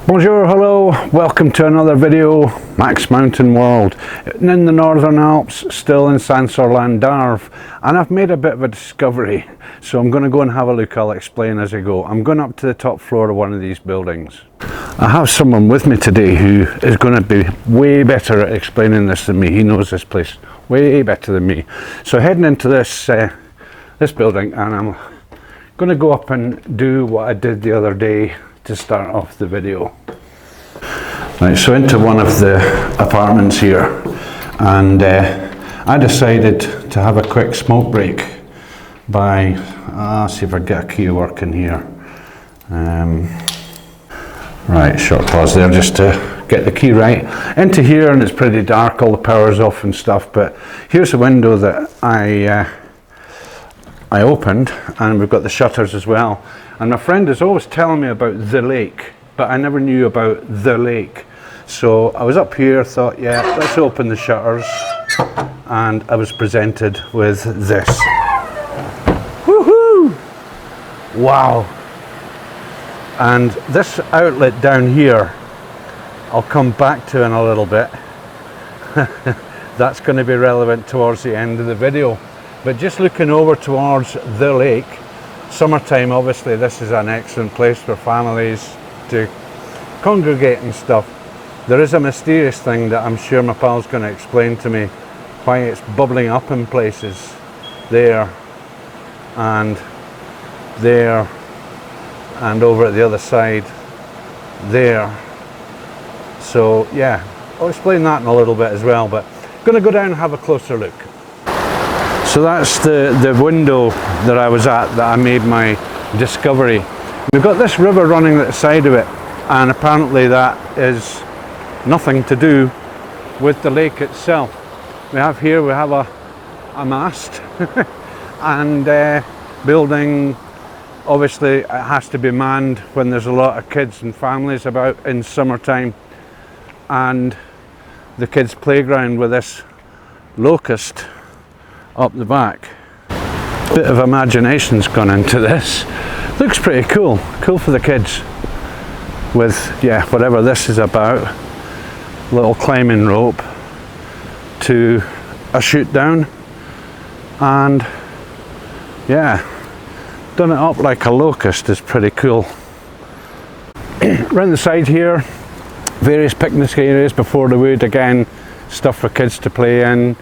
Bonjour, hello, welcome to another video, Max Mountain World. In the Northern Alps, still in Saint-Sorlan-d'Arve, and I've made a bit of a discovery, so I'm going to go and have a look. I'll explain as I go. I'm going up to the top floor of one of these buildings. I have someone with me today who is going to be way better at explaining this than me. He knows this place way better than me. So heading into this building, and I'm going to go up and do what I did the other day to start off the video. Right, so into one of the apartments here, and I decided to have a quick smoke break by, see if I get a key working here. Right, short pause there just to get the key right. Into here, and it's pretty dark, all the power's off and stuff, but here's a window that I opened, and we've got the shutters as well. And my friend is always telling me about the lake, but I never knew about the lake. So I was up here, thought, yeah, let's open the shutters, and I was presented with this. Woohoo! Wow! And this outlet down here, I'll come back to in a little bit. That's going to be relevant towards the end of the video. But just looking over towards the lake, summertime, obviously this is an excellent place for families to congregate and stuff. There is a mysterious thing that I'm sure my pal's going to explain to me, why it's bubbling up in places there and over at the other side there. So yeah, I'll explain that in a little bit as well, but I'm going to go down and have a closer look. So that's the window that I was at, that I made my discovery. We've got this river running at the side of it, and apparently that is nothing to do with the lake itself. We have a mast and building. Obviously it has to be manned when there's a lot of kids and families about in summertime, and the kids' playground with this Locust up the back. Bit of imagination's gone into this. Looks pretty cool for the kids, with whatever this is about. Little climbing rope to a shoot down, and yeah, done it up like a Locust is pretty cool. Around the side here, various picnic areas before the wood, again stuff for kids to play in.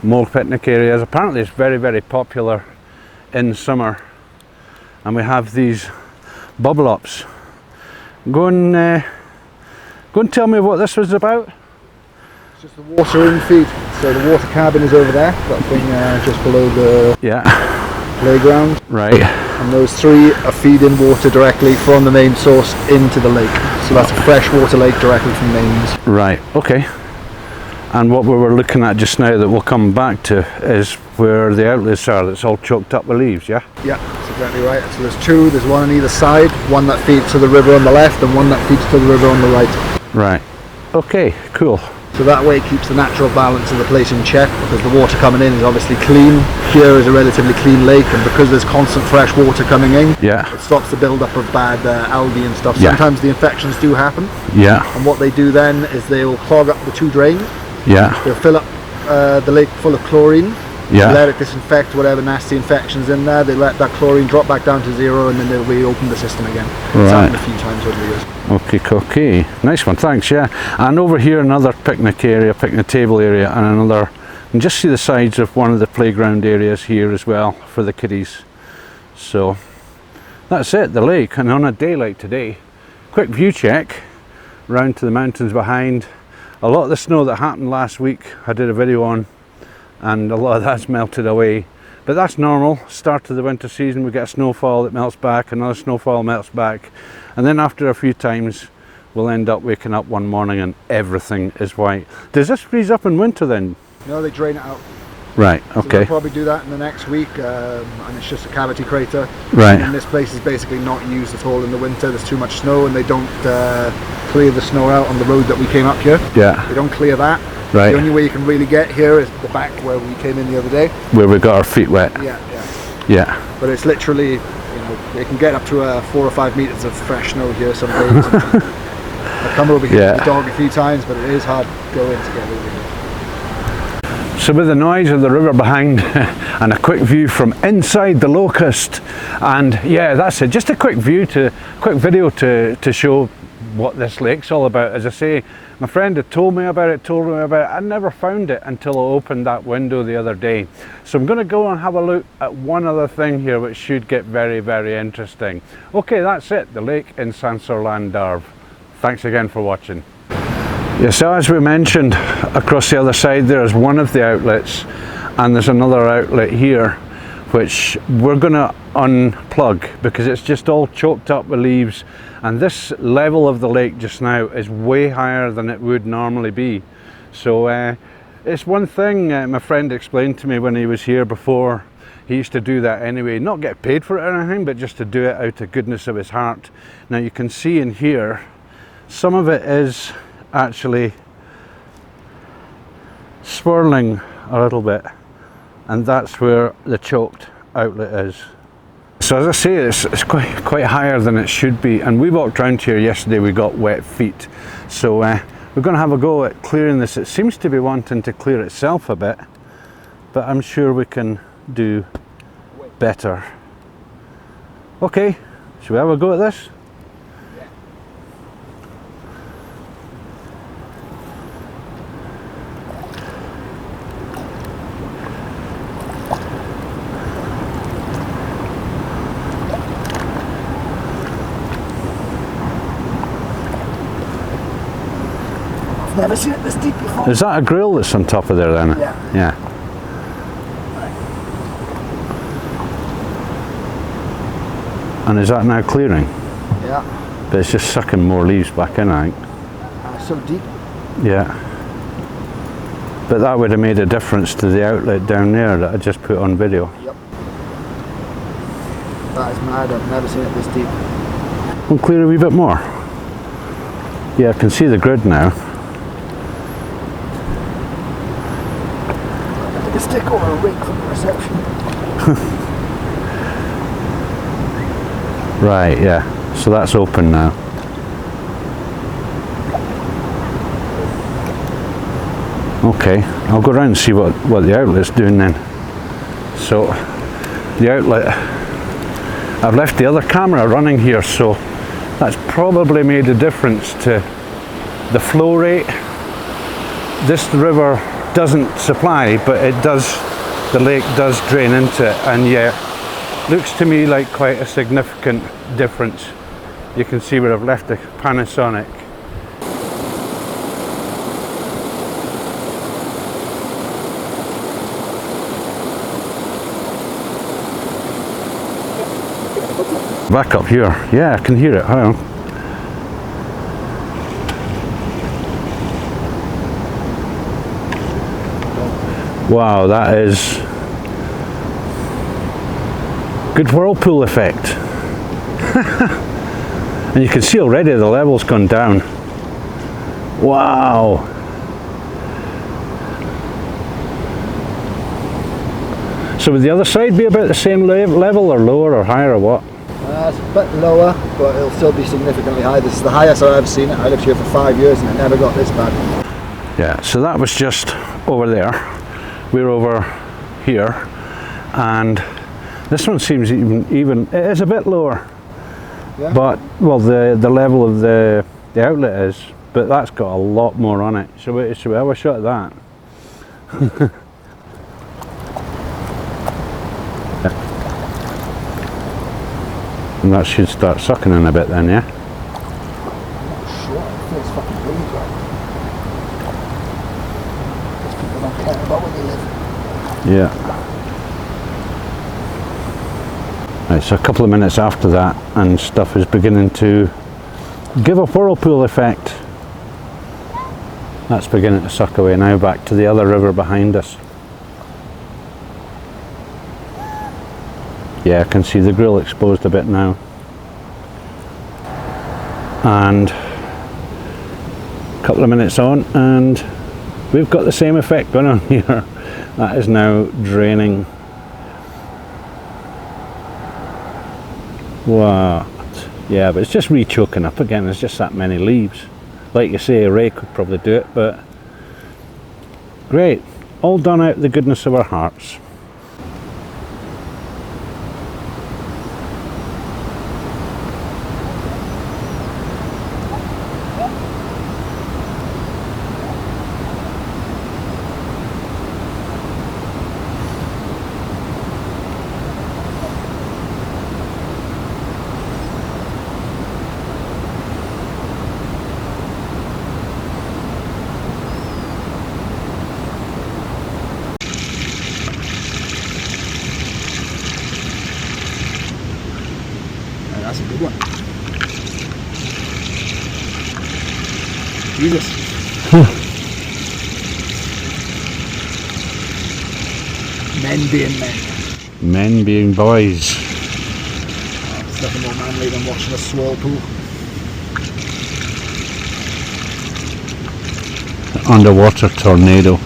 More picnic areas. Apparently it's very, very popular in summer, and we have these bubble ups. Go and tell me what this was about. It's just the water in feed. So the water cabin is over there, that thing just below the playground. Right. And those three are feeding water directly from the main source into the lake. So that's a freshwater lake directly from mains. Right, okay. And what we were looking at just now that we'll come back to is where the outlets are, that's all choked up with leaves, yeah? Yeah, that's exactly right. So there's two, there's one on either side, one that feeds to the river on the left and one that feeds to the river on the right. Right, okay, cool. So that way it keeps the natural balance of the place in check, because the water coming in is obviously clean. Here is a relatively clean lake, and because there's constant fresh water coming in, it stops the build-up of bad algae and stuff. Sometimes the infections do happen. Yeah. And what they do then is they will clog up the two drains. Yeah. They'll fill up the lake full of chlorine. Yeah. Let it disinfect whatever nasty infections in there. They let that chlorine drop back down to zero, and then they'll reopen the system again. It's happened a few times over the years. Okay, nice one, thanks. Yeah. And over here another picnic area, picnic table area, and another. And just see the sides of one of the playground areas here as well for the kiddies. So that's it, the lake. And on a day like today, quick view check round to the mountains behind. A lot of the snow that happened last week I did a video on, and a lot of that's melted away, but that's normal. Start of the winter season, we get a snowfall that melts back, another snowfall melts back, and then after a few times we'll end up waking up one morning and everything is white. Does this freeze up in winter then? No, they drain it out. Right, okay. So they'll probably do that in the next week, and it's just a cavity crater. Right. And this place is basically not used at all in the winter. There's too much snow, and they don't clear the snow out on the road that we came up here. Yeah. They don't clear that. Right. The only way you can really get here is the back where we came in the other day. Where we got our feet wet. Yeah. But it's literally, you know, they can get up to 4 or 5 meters of fresh snow here some days. I've come over here with the dog a few times, but it is hard going to get over here. So with the noise of the river behind and a quick view from inside the Locust, and yeah, that's it, just a quick video to show what this lake's all about. As I say, my friend had told me about it, I never found it until I opened that window the other day. So I'm going to go and have a look at one other thing here which should get very, very interesting. Okay, that's it, the lake in Saint-Sorlan-d'Arve. Thanks again for watching. Yeah, so as we mentioned, across the other side there is one of the outlets, and there's another outlet here which we're going to unplug because it's just all choked up with leaves, and this level of the lake just now is way higher than it would normally be. So it's one thing my friend explained to me when he was here before. He used to do that anyway, not get paid for it or anything, but just to do it out of goodness of his heart. Now you can see in here some of it is actually swirling a little bit, and that's where the choked outlet is. So as I say, it's quite higher than it should be, and we walked around here yesterday, we got wet feet, so we're going to have a go at clearing this. It seems to be wanting to clear itself a bit, but I'm sure we can do better. Okay, should we have a go at this? Never seen it this deep before. Is that a grill that's on top of there then? Yeah. Yeah. And is that now clearing? Yeah. But it's just sucking more leaves back in, I think. So deep. Yeah. But that would have made a difference to the outlet down there that I just put on video. Yep. That is mad, I've never seen it this deep. We'll clear a wee bit more. Yeah, I can see the grid now. A stick or a rig from the reception. Right, yeah. So that's open now. Okay, I'll go around and see what the outlet's doing then. So the outlet, I've left the other camera running here, so that's probably made a difference to the flow rate. This river doesn't supply, but it does, the lake does drain into it, and yeah, looks to me like quite a significant difference. You can see where I've left the Panasonic. Back up here, yeah, I can hear it. Hang on. Wow, that is good whirlpool effect. And you can see already the level's gone down. Wow. So would the other side be about the same level, or lower, or higher, or what? It's a bit lower, but it'll still be significantly high. This is the highest I've ever seen it. I lived here for 5 years and it never got this bad. Yeah, so that was just over there. We're over here, and this one seems even it is a bit lower. Yeah. But well, the level of the outlet is, but that's got a lot more on it. Should we have a shot at that? And that should start sucking in a bit then, yeah? Sure, it feels fucking really good. Because people don't care about where they live. Yeah. Right, so a couple of minutes after that, and stuff is beginning to give a whirlpool effect. That's beginning to suck away now, back to the other river behind us. Yeah, I can see the grill exposed a bit now. And a couple of minutes on, and we've got the same effect going on here. That is now draining. What? Yeah, but it's just re-choking up again. There's just that many leaves. Like you say, a rake could probably do it, but great. All done out of the goodness of our hearts. That's a good one. Jesus. Men being men. Men being boys. It's nothing more manly than watching a swirl pool. Underwater tornado.